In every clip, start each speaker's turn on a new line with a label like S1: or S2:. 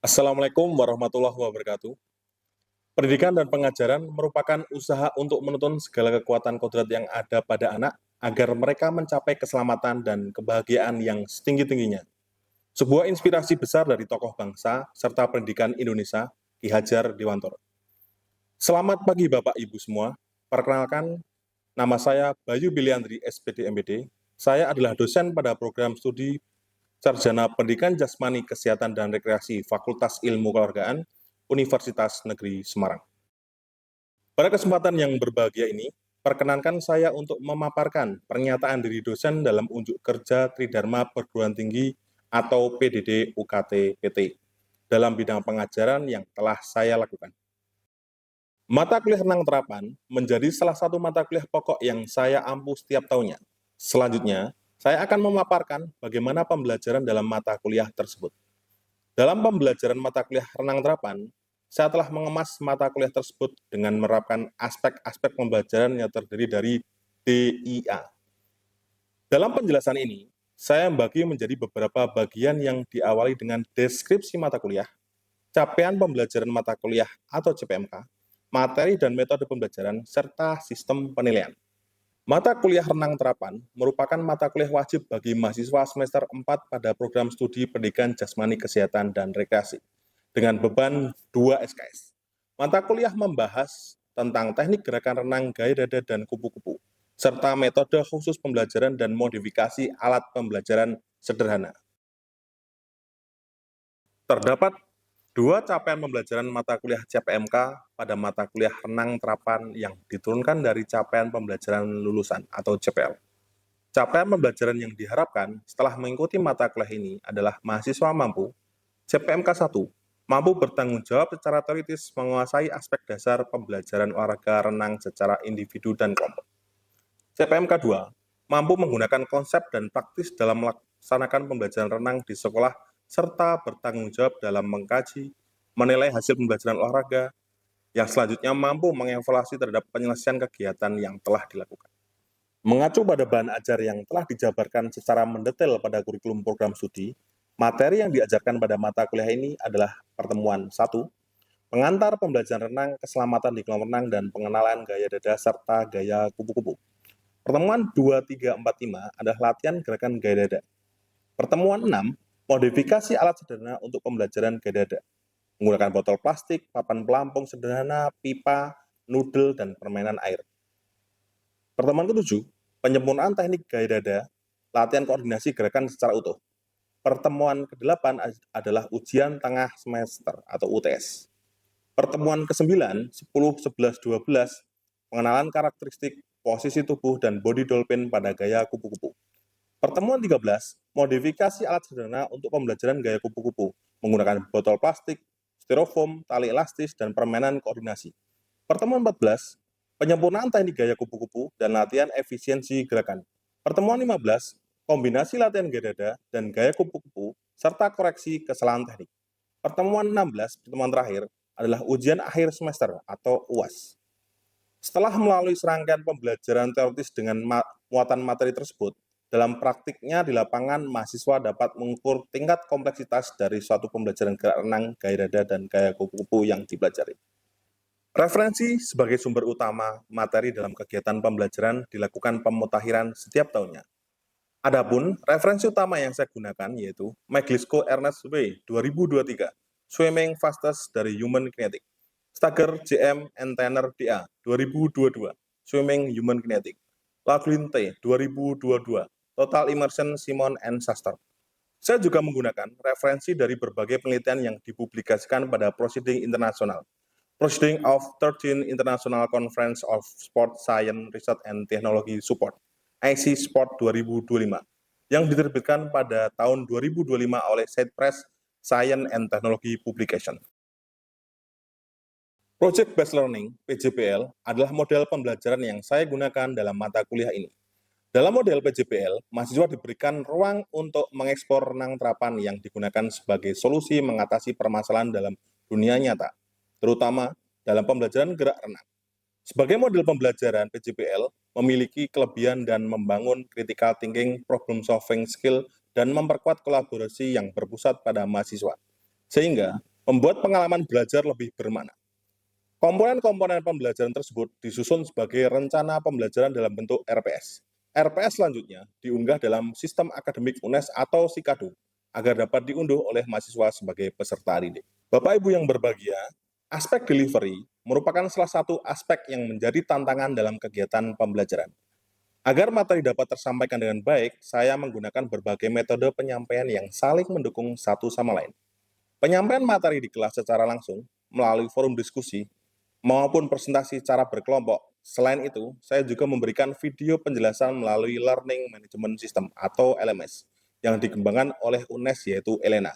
S1: Assalamualaikum warahmatullahi wabarakatuh. Pendidikan dan pengajaran merupakan usaha untuk menuntun segala kekuatan kodrat yang ada pada anak agar mereka mencapai keselamatan dan kebahagiaan yang setinggi-tingginya. Sebuah inspirasi besar dari tokoh bangsa serta pendidikan Indonesia, Ki Hajar Dewantara. Selamat pagi Bapak Ibu semua. Perkenalkan, nama saya Bayu Biliandri SPD MPD. Saya adalah dosen pada program studi Sarjana Pendidikan Jasmani Kesehatan dan Rekreasi Fakultas Ilmu Keluargaan Universitas Negeri Semarang. Pada kesempatan yang berbahagia ini, perkenankan saya untuk memaparkan pernyataan diri dosen dalam unjuk kerja Tridharma Perguruan Tinggi atau PDD UKT PT dalam bidang pengajaran yang telah saya lakukan. Mata kuliah renang terapan menjadi salah satu mata kuliah pokok yang saya ampu setiap tahunnya. Selanjutnya, saya akan memaparkan bagaimana pembelajaran dalam mata kuliah tersebut. Dalam pembelajaran mata kuliah renang terapan, saya telah mengemas mata kuliah tersebut dengan menerapkan aspek-aspek pembelajaran yang terdiri dari DIA. Dalam penjelasan ini, saya membagi menjadi beberapa bagian yang diawali dengan deskripsi mata kuliah, capaian pembelajaran mata kuliah atau CPMK, materi dan metode pembelajaran, serta sistem penilaian. Mata kuliah renang terapan merupakan mata kuliah wajib bagi mahasiswa semester 4 pada program studi Pendidikan Jasmani Kesehatan dan Rekreasi dengan beban 2 SKS. Mata kuliah membahas tentang teknik gerakan renang, gaya dada, dan kupu-kupu, serta metode khusus pembelajaran dan modifikasi alat pembelajaran sederhana. Terdapat dua capaian pembelajaran mata kuliah CPMK pada mata kuliah renang terapan yang diturunkan dari capaian pembelajaran lulusan atau CPL. Capaian pembelajaran yang diharapkan setelah mengikuti mata kuliah ini adalah mahasiswa mampu CPMK 1, mampu bertanggung jawab secara teoritis menguasai aspek dasar pembelajaran olahraga renang secara individu dan kelompok. CPMK 2, mampu menggunakan konsep dan praktis dalam melaksanakan pembelajaran renang di sekolah serta bertanggung jawab dalam mengkaji, menilai hasil pembelajaran olahraga, yang selanjutnya mampu mengevaluasi terhadap penyelesaian kegiatan yang telah dilakukan. Mengacu pada bahan ajar yang telah dijabarkan secara mendetail pada kurikulum program studi, materi yang diajarkan pada mata kuliah ini adalah pertemuan 1, pengantar pembelajaran renang, keselamatan di kolam renang, dan pengenalan gaya dada serta gaya kupu-kupu. Pertemuan 2, 3, 4, 5 adalah latihan gerakan gaya dada. Pertemuan 6, modifikasi alat sederhana untuk pembelajaran gaya dada, menggunakan botol plastik, papan pelampung sederhana, pipa, noodle, dan permainan air. Pertemuan ke-7, penyempurnaan teknik gaya dada, latihan koordinasi gerakan secara utuh. Pertemuan ke-8 adalah ujian tengah semester atau UTS. Pertemuan ke-9, 10, 11, 12, pengenalan karakteristik, posisi tubuh, dan body dolphin pada gaya kupu-kupu. Pertemuan 13, modifikasi alat sederhana untuk pembelajaran gaya kupu-kupu, menggunakan botol plastik, styrofoam, tali elastis, dan permainan koordinasi. Pertemuan 14, penyempurnaan teknik gaya kupu-kupu dan latihan efisiensi gerakan. Pertemuan 15, kombinasi latihan gaya dada dan gaya kupu-kupu, serta koreksi kesalahan teknik. Pertemuan 16, pertemuan terakhir, adalah ujian akhir semester atau UAS. Setelah melalui serangkaian pembelajaran teoritis dengan muatan materi tersebut, dalam praktiknya di lapangan, mahasiswa dapat mengukur tingkat kompleksitas dari suatu pembelajaran gerak renang, gaya dada, dan gaya kupu-kupu yang dipelajari. Referensi sebagai sumber utama materi dalam kegiatan pembelajaran dilakukan pemutakhiran setiap tahunnya. Adapun referensi utama yang saya gunakan yaitu Meglisco Ernest W. 2023, Swimming Fastest dari Human Kinetic. Stager JM and Tanner DA 2022, Swimming Human Kinetic. Laughlin T. 2022, Total Immersion Simon and Shuster. Saya juga menggunakan referensi dari berbagai penelitian yang dipublikasikan pada Proceeding Internasional. Proceeding of 13 International Conference of Sport Science Research and Technology Support, IC Sport 2025, yang diterbitkan pada tahun 2025 oleh Side Press Science and Technology Publication. Project Based Learning, PJBL, adalah model pembelajaran yang saya gunakan dalam mata kuliah ini. Dalam model PJBL, mahasiswa diberikan ruang untuk mengekspor renang terapan yang digunakan sebagai solusi mengatasi permasalahan dalam dunia nyata, terutama dalam pembelajaran gerak renang. Sebagai model pembelajaran, PJBL memiliki kelebihan dan membangun critical thinking, problem solving skill, dan memperkuat kolaborasi yang berpusat pada mahasiswa. Sehingga, membuat pengalaman belajar lebih bermakna. Komponen-komponen pembelajaran tersebut disusun sebagai rencana pembelajaran dalam bentuk RPS. RPS selanjutnya diunggah dalam Sistem Akademik UNES atau SIKADU agar dapat diunduh oleh mahasiswa sebagai peserta didik. Bapak Ibu yang berbahagia, aspek delivery merupakan salah satu aspek yang menjadi tantangan dalam kegiatan pembelajaran. Agar materi dapat tersampaikan dengan baik, saya menggunakan berbagai metode penyampaian yang saling mendukung satu sama lain. Penyampaian materi di kelas secara langsung, melalui forum diskusi, maupun presentasi secara berkelompok. Selain itu, saya juga memberikan video penjelasan melalui Learning Management System atau LMS yang dikembangkan oleh UNES yaitu ELENA.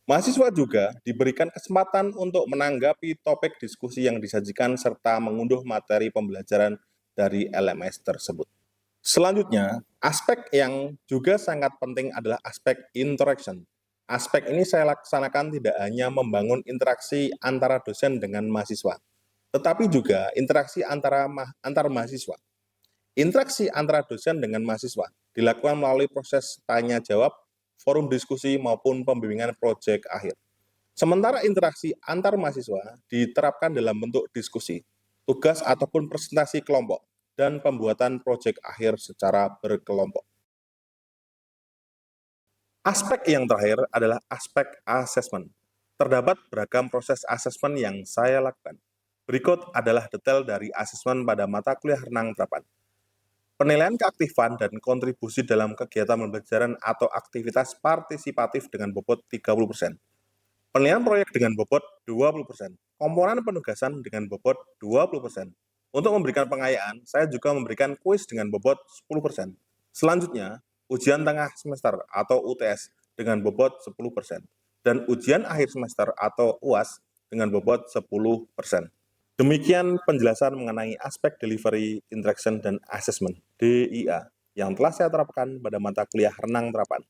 S1: Mahasiswa juga diberikan kesempatan untuk menanggapi topik diskusi yang disajikan serta mengunduh materi pembelajaran dari LMS tersebut. Selanjutnya, aspek yang juga sangat penting adalah aspek interaction. Aspek ini saya laksanakan tidak hanya membangun interaksi antara dosen dengan mahasiswa, tetapi juga interaksi antar mahasiswa. Interaksi antara dosen dengan mahasiswa dilakukan melalui proses tanya jawab, forum diskusi maupun pembimbingan proyek akhir. Sementara interaksi antar mahasiswa diterapkan dalam bentuk diskusi, tugas ataupun presentasi kelompok, dan pembuatan proyek akhir secara berkelompok. Aspek yang terakhir adalah aspek asesmen. Terdapat beragam proses asesmen yang saya lakukan. Berikut adalah detail dari asesmen pada mata kuliah renang terapan. Penilaian keaktifan dan kontribusi dalam kegiatan pembelajaran atau aktivitas partisipatif dengan bobot 30%. Penilaian proyek dengan bobot 20%. Komponen penugasan dengan bobot 20%. Untuk memberikan pengayaan, saya juga memberikan kuis dengan bobot 10%. Selanjutnya, ujian tengah semester atau UTS dengan bobot 10%. Dan ujian akhir semester atau UAS dengan bobot 10%. Demikian penjelasan mengenai aspek delivery, interaction, dan assessment DIA yang telah saya terapkan pada mata kuliah renang terapan.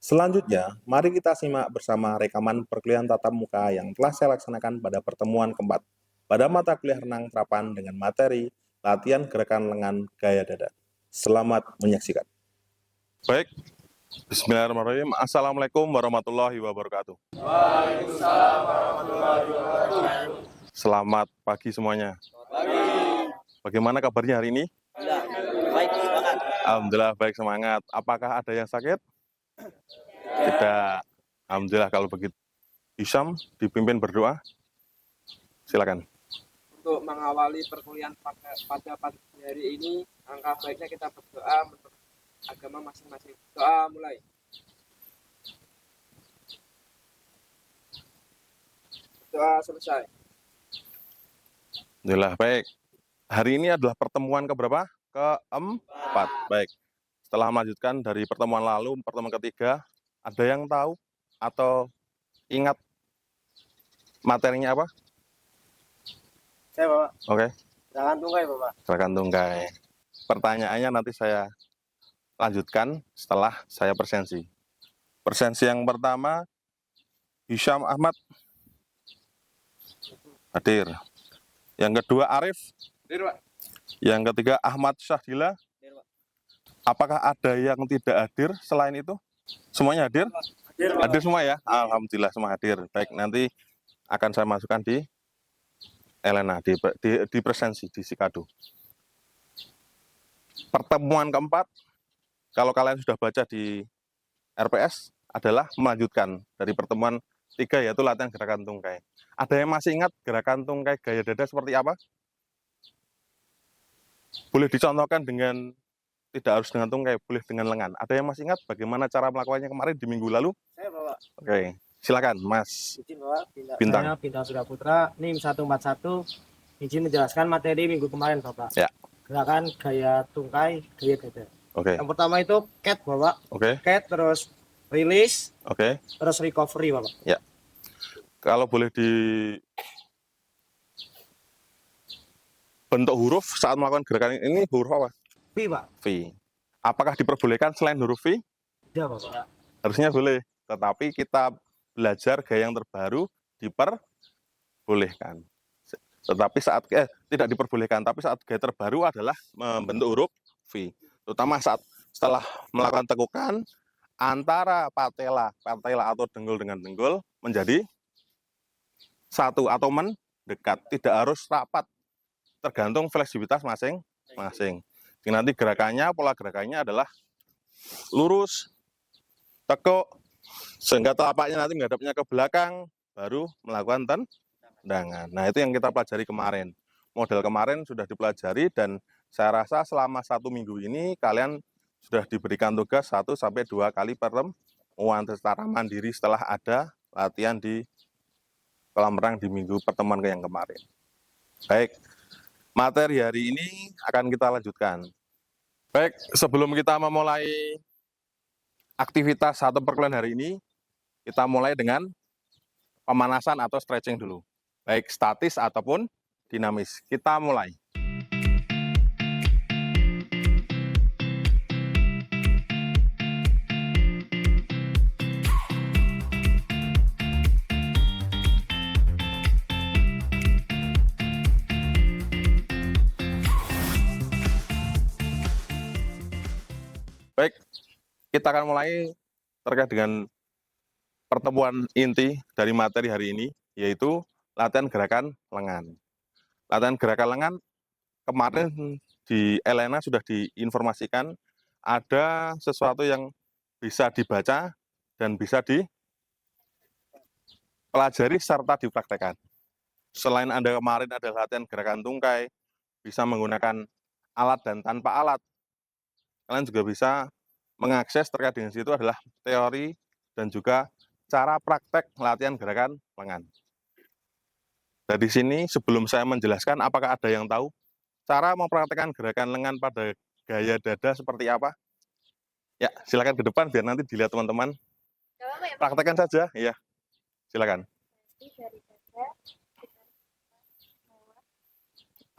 S1: Selanjutnya, mari kita simak bersama rekaman perkuliahan tatap muka yang telah saya laksanakan pada pertemuan keempat pada mata kuliah renang terapan dengan materi latihan gerakan lengan gaya dada. Selamat menyaksikan. Baik, bismillahirrahmanirrahim. Assalamualaikum warahmatullahi wabarakatuh.
S2: Waalaikumsalam warahmatullahi wabarakatuh.
S1: Selamat pagi semuanya.
S2: Pagi.
S1: Bagaimana kabarnya hari ini?
S2: Baik, semangat.
S1: Alhamdulillah baik, semangat. Apakah ada yang sakit? Tidak. Alhamdulillah kalau begitu. Hisham dipimpin berdoa. Silakan.
S3: Untuk mengawali perkuliahan pada pagi hari ini, angka baiknya kita berdoa menurut agama masing-masing. Doa mulai. Doa selesai.
S1: Alhamdulillah baik. Hari ini adalah pertemuan keberapa? Keempat. Baik. Setelah melanjutkan dari pertemuan lalu, pertemuan ketiga, ada yang tahu atau ingat materinya apa?
S2: Saya Bapak.
S1: Oke.
S2: Gerakan tunggai Bapak.
S1: Gerakan tunggai. Pertanyaannya nanti saya lanjutkan setelah saya presensi. Presensi yang pertama, Hisham Ahmad hadir. Yang kedua Arif.
S3: Hadir, Pak.
S1: Yang ketiga Ahmad Syahila.
S2: Hadir, Pak.
S1: Apakah ada yang tidak hadir selain itu? Semuanya hadir?
S2: Hadir, Pak.
S1: Hadir semua ya? Alhamdulillah semua hadir. Baik, nanti akan saya masukkan di Elena, di presensi, di SIKADU. Pertemuan keempat, kalau kalian sudah baca di RPS, adalah melanjutkan dari pertemuan 3, yaitu latihan gerakan tungkai. Ada yang masih ingat gerakan tungkai gaya dada seperti apa? Boleh dicontohkan dengan, tidak harus dengan tungkai, boleh dengan lengan. Ada yang masih ingat bagaimana cara melakukannya kemarin di minggu lalu?
S2: Saya Bapak.
S1: Oke, silakan Mas
S2: Izin Bapak.
S1: Bintang.
S4: Saya Bintang Suraputra, NIM 141. Izin menjelaskan materi minggu kemarin Bapak.
S1: Ya.
S4: Gerakan gaya tungkai, gaya dada.
S1: Oke,
S4: Yang pertama itu cat Bapak.
S1: oke,
S4: Cat, terus release,
S1: oke.
S4: terus recovery Bapak.
S1: Kalau boleh di bentuk huruf saat melakukan gerakan ini huruf apa?
S4: V Pak.
S1: V. Apakah diperbolehkan selain huruf V?
S4: Tidak Bapak.
S1: Harusnya boleh. Tetapi kita belajar gaya yang terbaru diperbolehkan. Tetapi saat tidak diperbolehkan, tapi saat gaya terbaru adalah membentuk huruf V. Terutama saat setelah melakukan tekukan antara patella atau dengkul dengan dengkul menjadi satu atau mendekat, tidak harus rapat, tergantung fleksibilitas masing-masing. Jadi nanti gerakannya, pola gerakannya adalah lurus, tekuk, sehingga telapaknya nanti menghadapnya ke belakang, baru melakukan tendangan. Nah, itu yang kita pelajari kemarin. Model kemarin sudah dipelajari dan saya rasa selama 1 minggu ini kalian sudah diberikan tugas 1-2 kali pertemuan secara mandiri setelah ada latihan di kolam renang di minggu pertemuan yang kemarin. Baik, materi hari ini akan kita lanjutkan. Baik, sebelum kita memulai aktivitas atau perkuliahan hari ini, kita mulai dengan pemanasan atau stretching dulu. Baik statis ataupun dinamis. Kita mulai. Baik, kita akan mulai terkait dengan pertemuan inti dari materi hari ini, yaitu latihan gerakan lengan. Latihan gerakan lengan kemarin di Elena sudah diinformasikan ada sesuatu yang bisa dibaca dan bisa dipelajari serta dipraktekkan. Selain Anda kemarin ada latihan gerakan tungkai, bisa menggunakan alat dan tanpa alat, kalian juga bisa mengakses terkait dengan situ adalah teori dan juga cara praktek latihan gerakan lengan. Dari sini sebelum saya menjelaskan, apakah ada yang tahu cara mempraktekkan gerakan lengan pada gaya dada seperti apa? Ya, silakan ke depan biar nanti dilihat teman-teman. Praktekkan saja, ya. Silakan.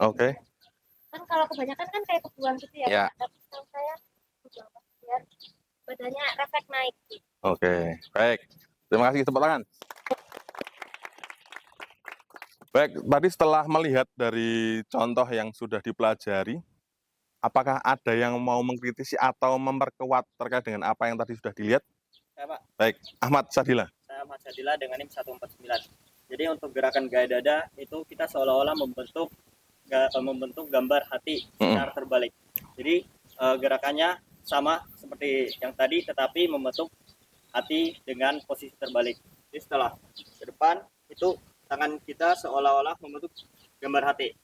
S1: Oke.
S5: Kan kalau kebanyakan kan kayak kebuang gitu ya,
S1: Ya.
S5: tapi setahu saya biar badannya refleks naik.
S1: Oke, baik. Terima kasih, tepuk tangan. Baik, tadi setelah melihat dari contoh yang sudah dipelajari, apakah ada yang mau mengkritisi atau memperkuat terkait dengan apa yang tadi sudah dilihat?
S2: Ya, Pak.
S1: Baik, Ahmad Sadila.
S2: Saya Ahmad Sadila dengan NIM 149. Jadi untuk gerakan gaya dada itu kita seolah-olah membentuk gambar hati secara terbalik. Jadi gerakannya sama seperti yang tadi, tetapi membentuk hati dengan posisi terbalik. Jadi setelah ke depan itu tangan kita seolah-olah membentuk gambar hati.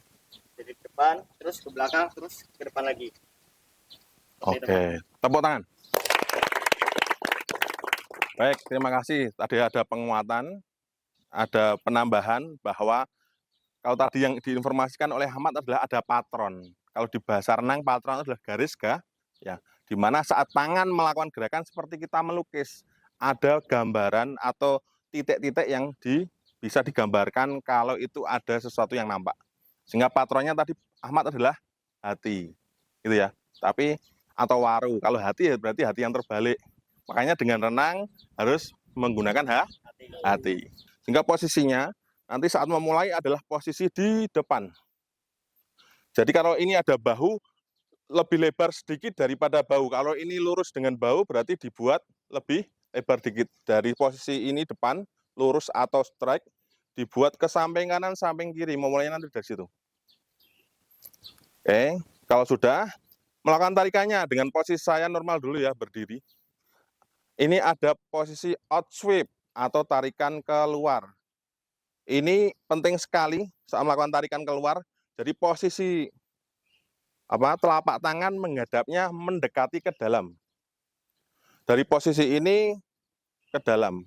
S2: Jadi ke depan, terus ke belakang, terus ke depan lagi.
S1: Oke, tepuk tangan. Baik, terima kasih. Tadi ada penguatan, ada penambahan bahwa kalau tadi yang diinformasikan oleh Ahmad adalah ada patron. Kalau di bahasa renang patron adalah garis ya, di mana saat tangan melakukan gerakan seperti kita melukis, ada gambaran atau titik-titik yang bisa digambarkan kalau itu ada sesuatu yang nampak. Sehingga patronnya tadi Ahmad adalah hati, gitu ya. Tapi atau waru. Kalau hati ya berarti hati yang terbalik. Makanya dengan renang harus menggunakan hati. Sehingga posisinya nanti saat memulai adalah posisi di depan. Jadi kalau ini ada bahu, lebih lebar sedikit daripada bahu. Kalau ini lurus dengan bahu, berarti dibuat lebih lebar dikit. Dari posisi ini depan, lurus atau strike, dibuat ke samping kanan, samping kiri. Memulainya nanti dari situ. Oke, kalau sudah, melakukan tarikannya dengan posisi saya normal dulu ya, berdiri. Ini ada posisi out sweep atau tarikan keluar. Ini penting sekali saat melakukan tarikan keluar. Jadi posisi telapak tangan menghadapnya mendekati ke dalam. Dari posisi ini ke dalam.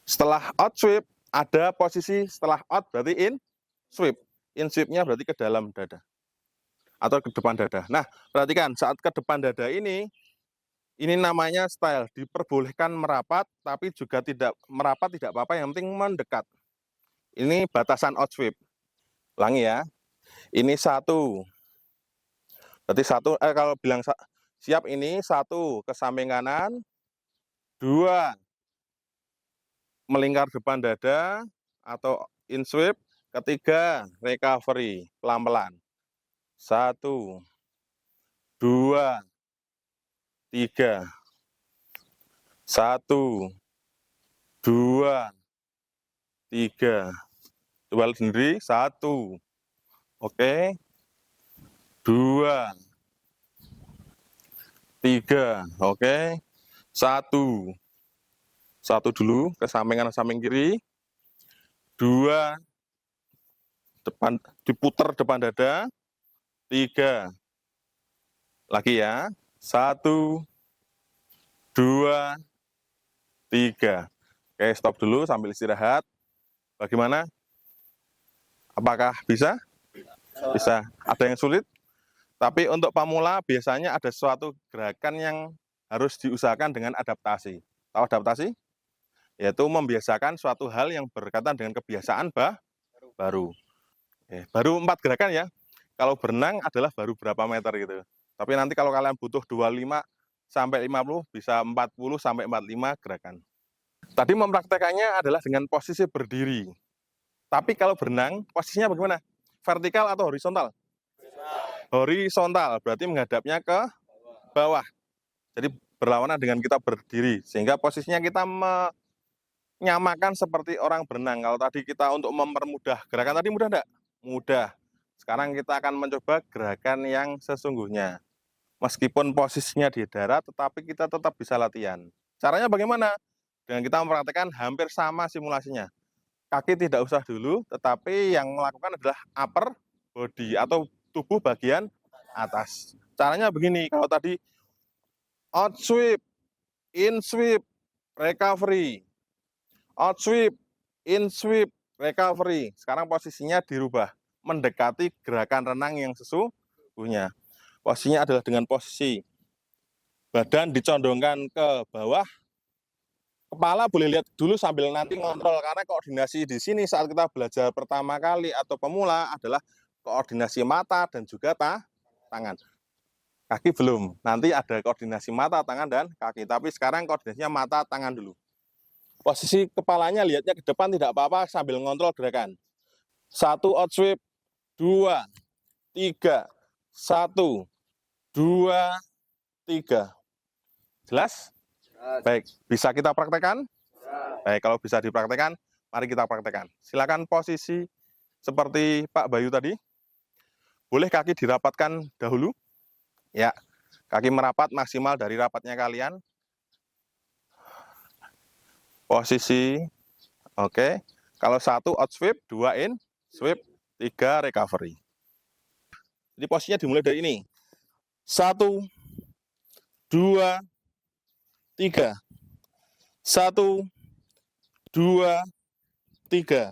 S1: Setelah out sweep, ada posisi setelah out berarti in sweep. In sweep-nya berarti ke dalam dada. Atau ke depan dada. Nah, perhatikan saat ke depan dada ini namanya style. Diperbolehkan merapat, tapi juga tidak merapat tidak apa-apa, yang penting mendekat. Ini batasan out sweep. Ulangi ya. Ini 1. Berarti 1, kalau bilang siap ini 1 ke samping kanan, 2 melingkar depan dada atau in sweep, 3 recovery pelan-pelan. 1, 2, 3. 1, 2, 3. Coba lihat sendiri, 1. Oke. 2. 3. Oke. 1. 1 dulu ke samping kanan samping kiri. 2. Depan, diputar depan dada. 3. Lagi ya. 1, 2, 3. Oke, stop dulu sambil istirahat. Bagaimana? Apakah bisa? Bisa. Ada yang sulit? Tapi untuk pemula biasanya ada suatu gerakan yang harus diusahakan dengan adaptasi. Tahu adaptasi? Yaitu membiasakan suatu hal yang berkaitan dengan kebiasaan baru. Baru 4 gerakan ya. Kalau berenang adalah baru berapa meter gitu. Tapi nanti kalau kalian butuh 25 sampai 50, bisa 40 sampai 45 gerakan. Tadi mempraktekannya adalah dengan posisi berdiri. Tapi kalau berenang, posisinya bagaimana? Vertikal atau horizontal? Horizontal, berarti menghadapnya ke bawah. Jadi berlawanan dengan kita berdiri. Sehingga posisinya kita menyamakan seperti orang berenang. Kalau tadi kita untuk mempermudah gerakan tadi mudah enggak? Mudah. Sekarang kita akan mencoba gerakan yang sesungguhnya. Meskipun posisinya di darat, tetapi kita tetap bisa latihan. Caranya bagaimana? Dengan kita mempraktekkan hampir sama simulasinya. Kaki tidak usah dulu, tetapi yang melakukan adalah upper body atau tubuh bagian atas. Caranya begini, kalau tadi out sweep, in sweep, recovery. Out sweep, in sweep, recovery. Sekarang posisinya dirubah, mendekati gerakan renang yang sesungguhnya. Posisinya adalah dengan posisi badan dicondongkan ke bawah, kepala boleh lihat dulu sambil nanti ngontrol, karena koordinasi di sini saat kita belajar pertama kali atau pemula adalah koordinasi mata dan juga tangan. Kaki belum, nanti ada koordinasi mata, tangan, dan kaki. Tapi sekarang koordinasinya mata, tangan dulu. Posisi kepalanya lihatnya ke depan tidak apa-apa sambil ngontrol gerakan. 1 out sweep, 2, 3, 1, 2, 3. Jelas? Baik, bisa kita praktekkan? Baik, kalau bisa dipraktekkan, mari kita praktekkan. Silakan posisi seperti Pak Bayu tadi. Boleh kaki dirapatkan dahulu? Ya, kaki merapat maksimal dari rapatnya kalian. Posisi, oke. Kalau 1 out sweep, 2 in sweep, 3 recovery. Jadi posisinya dimulai dari ini. 1, 2, 3. 1, 2, 3.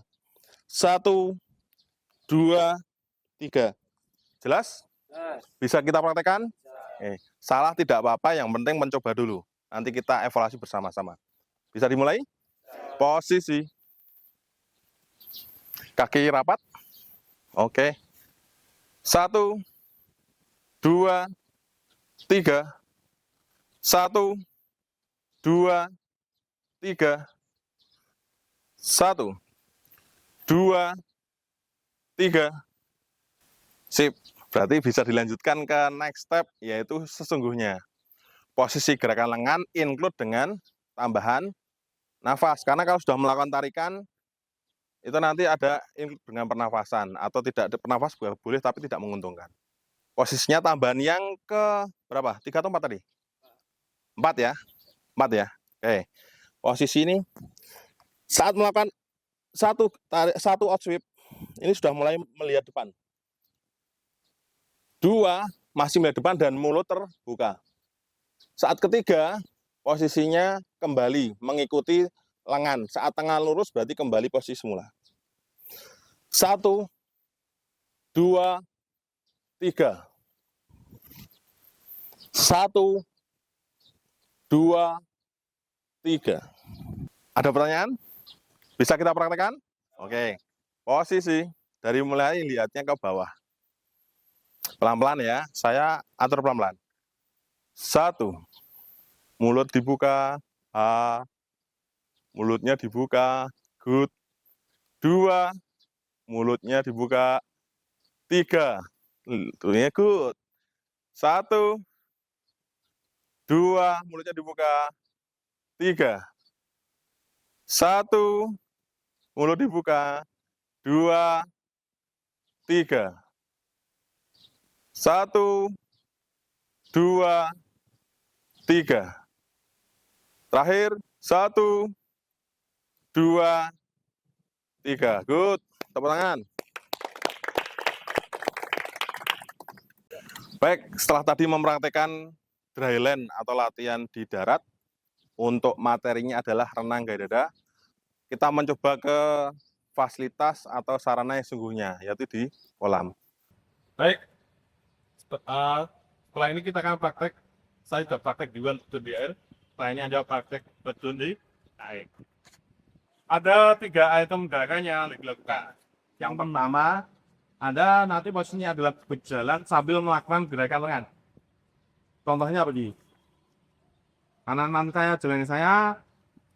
S1: 1, 2, 3. Jelas? Bisa kita praktekkan? Salah tidak apa-apa, yang penting mencoba dulu. Nanti kita evaluasi bersama-sama. Bisa dimulai? Posisi. Kaki rapat. Oke. 1, 2, 3. 1, 2, 3. 1, 2, 3. Sip. Berarti bisa dilanjutkan ke next step, yaitu sesungguhnya. Posisi gerakan lengan include dengan tambahan nafas. Karena kalau sudah melakukan tarikan, itu nanti ada include dengan pernafasan. Atau tidak bernafas boleh, tapi tidak menguntungkan. Posisinya tambahan yang ke berapa? 3 atau 4 tadi? 4 ya? 4 ya? Oke. Posisi ini, saat melakukan satu out sweep, ini sudah mulai melihat depan. 2, masih melihat depan dan mulut terbuka. Saat ketiga, posisinya kembali mengikuti lengan. Saat tengah lurus berarti kembali posisi semula. 1, 2, 3. 1, 2, 3. Ada pertanyaan? Bisa kita praktekkan? Oke. Posisi dari mulai lihatnya ke bawah. Pelan-pelan ya, saya atur pelan-pelan. 1, mulut dibuka, mulutnya dibuka, good. 2, mulutnya dibuka, 3, mulutnya good. 1, 2, mulutnya dibuka, 3. 1, Mulut dibuka. 2, 3. 1, 2, 3. Terakhir, 1, 2, 3. Good. Tepuk tangan. Baik, setelah tadi mempraktekkan dryland atau latihan di darat, untuk materinya adalah renang gaya dada, kita mencoba ke fasilitas atau sarana yang sungguhnya, yaitu di kolam.
S6: Baik, setelah ini kita akan praktek. Saya sudah praktek di terjun di air. Setelah ini Anda praktek terjun di air. Ada 3 item gerakan yang dilakukan. Yang pertama, Anda nanti posisinya adalah berjalan sambil melakukan gerakan lengan. Contohnya begini. Kanan saya, jalan saya,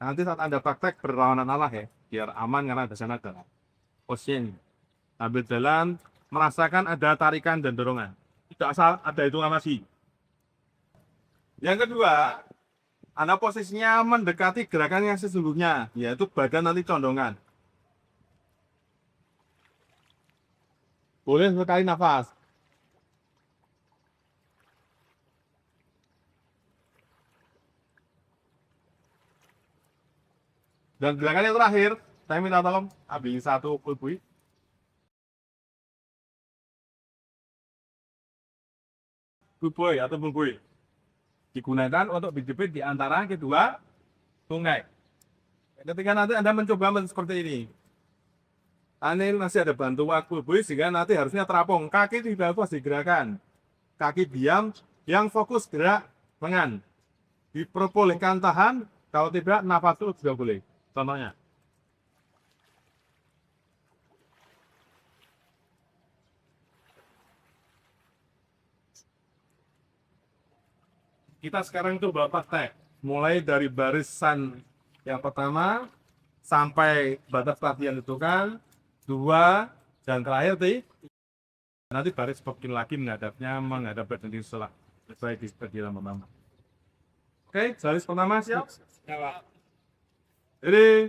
S6: nanti saat Anda praktek berlawanan arah ya, biar aman karena ada sana ada posisi. Sambil jalan, merasakan ada tarikan dan dorongan. Tidak asal ada hitungan masih. Yang kedua, Anda posisinya mendekati gerakan yang sesungguhnya, yaitu badan nanti condongan. Boleh sekali nafas. Dan gerakan yang terakhir, saya minta tolong ambil 1 pulbui. Pulbui atau pulbui digunakan untuk berjepit di antara kedua sungai. Ketika nanti Anda mencoba seperti ini, Anda masih ada bantuan pulbui sehingga nanti harusnya terapung. Kaki tidak fokus digerakkan. Kaki diam, yang fokus gerak lengan. Diperbolehkan tahan, kalau tidak nafas itu juga boleh. Contohnya. Kita sekarang coba praktek. Mulai dari barisan yang pertama sampai batas latihan itu kan 2 dan terakhir nanti baris makin lagi menghadap badan di setelah selesai di bagian pertama. Oke, baris pertama siap? Siap. Jadi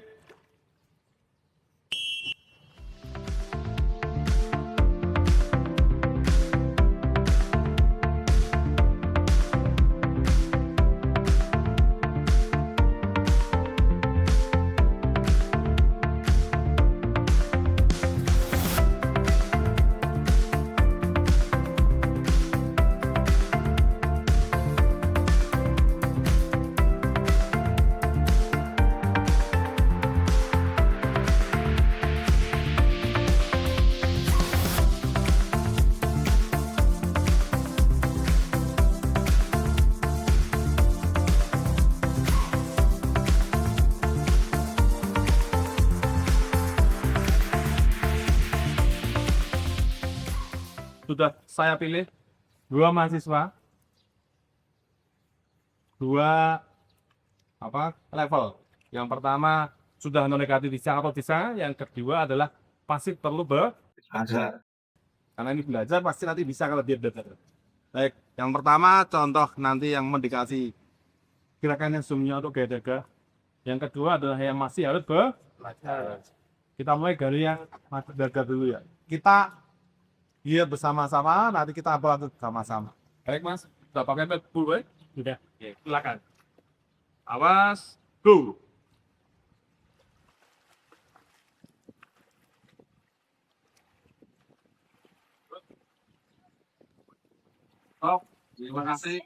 S6: sudah saya pilih 2 mahasiswa, 2 level. Yang pertama sudah mendekati bisa atau bisa, yang kedua adalah pasti perlu belajar. Karena ini belajar pasti nanti bisa kalau dia belajar. Baik, yang pertama contoh nanti yang mendekati gerakan yang sungguhnya untuk gaya dada. Yang kedua adalah yang masih harus belajar. Kita mulai dari yang masih belajar dulu ya. Kita lihat bersama-sama, nanti kita upload bersama-sama. Baik mas, sudah pakai full baik? Sudah. Oke, silakan. Awas, go. Oh, terima kasih.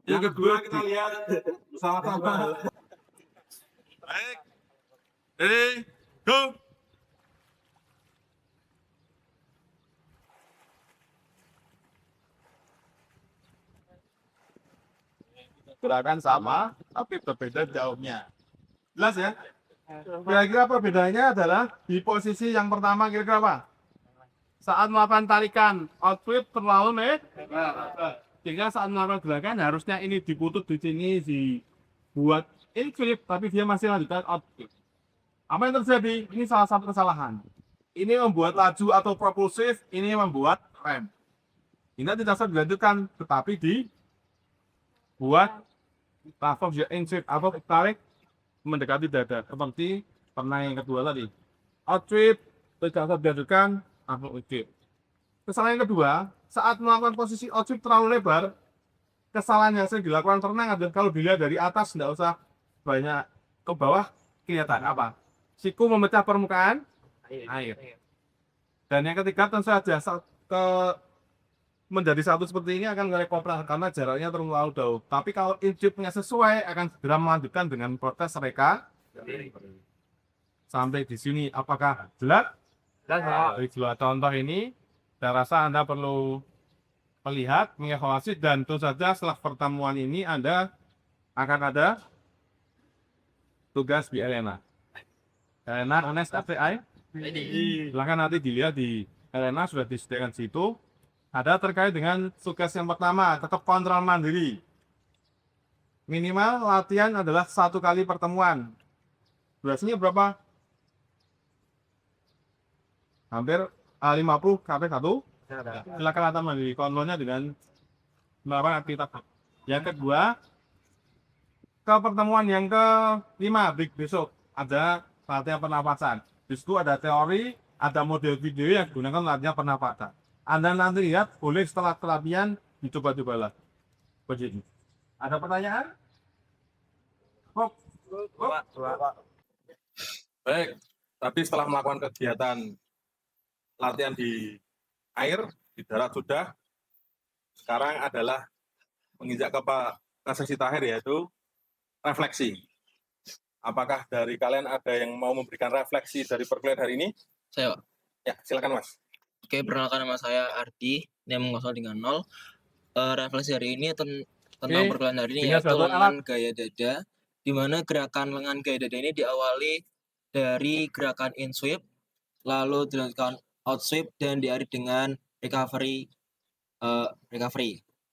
S6: Yang kedua kita lihat bersama-sama. Baik. Ready, go. Gerakan sama, tapi berbeda jauhnya. Jelas ya? Kira-kira perbedaannya adalah di posisi yang pertama kira-kira apa? Saat melakukan tarikan, outfit terlalu sehingga saat melakukan gerakan harusnya ini diputus di sini, dibuat inflip, tapi dia masih lanjutkan outfit. Apa yang terjadi? Ini salah satu kesalahan. Ini membuat laju atau propulsif, ini membuat rem. Ini tidak bisa dilanjutkan, tetapi dibuat platform inflip atau tarik mendekati dada, seperti pernah yang kedua tadi. outsweep, tidak usah diajukan, langsung ucip. Kesalahan yang kedua, saat melakukan posisi outsweep terlalu lebar, kesalahan yang sering dilakukan perenang adalah kalau dilihat dari atas, tidak usah banyak ke bawah, kelihatan apa? Siku memecah permukaan air. Dan yang ketiga tentu saja ke menjadi satu seperti ini akan mulai kopral karena jaraknya terlalu jauh. Tapi kalau inchipnya sesuai akan segera melanjutkan dengan proses reka. Sampai di sini apakah jelas? Dari dua contoh ini, saya rasa Anda perlu melihat, mengevaluasi, dan tentu saja setelah pertemuan ini Anda akan ada tugas di Elena. Elena, Honest API. Silahkan nanti dilihat di Elena, sudah disediakan situ. Ada terkait dengan tugas yang pertama, tetap kontrol mandiri. Minimal latihan adalah 1 kali pertemuan. Durasinya berapa? Hampir 50 sampai 1. Silakan latihan mandiri. Kontrolnya dengan melakukan aktivitas. Yang kedua, ke pertemuan yang ke-5 besok ada latihan pernapasan. Di situ ada teori, ada model video yang gunakan latihan pernapasan. Anda nanti lihat, boleh setelah pelatihan dicoba-cobalah. Begitu. Ada pertanyaan? Baik, tapi setelah melakukan kegiatan latihan di air, di darat sudah, sekarang adalah menginjak ke sesi terakhir, yaitu refleksi. Apakah dari kalian ada yang mau memberikan refleksi dari perkuliahan hari ini?
S7: Saya, Pak.
S1: Ya, silakan Mas.
S7: Oke, perkenalkan nama saya Ardi, NIM 030. Refleksi hari ini tentang
S6: Oke,
S7: perkuliahan hari ini
S6: tinggal
S7: yaitu
S6: satu
S7: lengan gaya dada, di mana gerakan lengan gaya dada ini diawali dari gerakan in sweep, lalu dilanjutkan out sweep, dan diakhiri dengan recovery.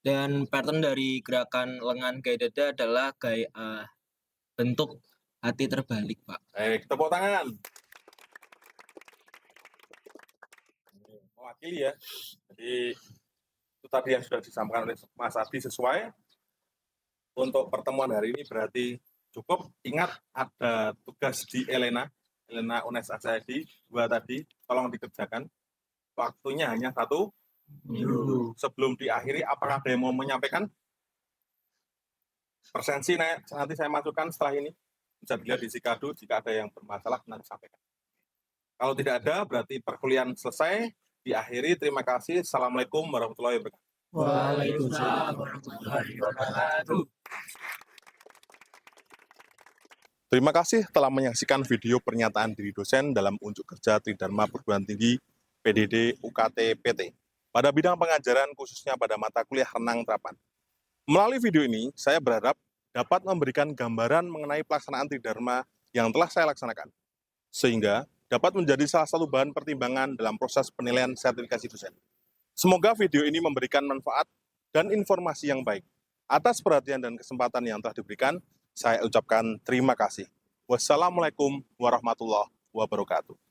S7: Dan pattern dari gerakan lengan gaya dada adalah bentuk hati terbalik, Pak.
S1: Baik, tepuk tangan. Mewakili ya. Jadi itu tadi yang sudah disampaikan oleh Mas Ardi sesuai. Untuk pertemuan hari ini berarti cukup. Ingat ada tugas di Elena UNES ACID 2 tadi, tolong dikerjakan. Waktunya hanya 1 minggu. Sebelum diakhiri, apakah ada yang mau menyampaikan? Persensi nanti saya masukkan setelah ini. Bisa dilihat di Sikadu, jika ada yang bermasalah nanti sampaikan. Kalau tidak ada, berarti perkuliahan selesai. Diakhiri, terima kasih. Assalamualaikum warahmatullahi wabarakatuh.
S7: Waalaikumsalam warahmatullahi wabarakatuh.
S1: Terima kasih telah menyaksikan video pernyataan diri dosen dalam unjuk kerja Tridharma Perguruan Tinggi PDD UKT PT pada bidang pengajaran khususnya pada mata kuliah renang terapan. Melalui video ini, saya berharap dapat memberikan gambaran mengenai pelaksanaan Tridharma yang telah saya laksanakan, sehingga dapat menjadi salah satu bahan pertimbangan dalam proses penilaian sertifikasi dosen. Semoga video ini memberikan manfaat dan informasi yang baik. Atas perhatian dan kesempatan yang telah diberikan, saya ucapkan terima kasih. Wassalamualaikum warahmatullahi wabarakatuh.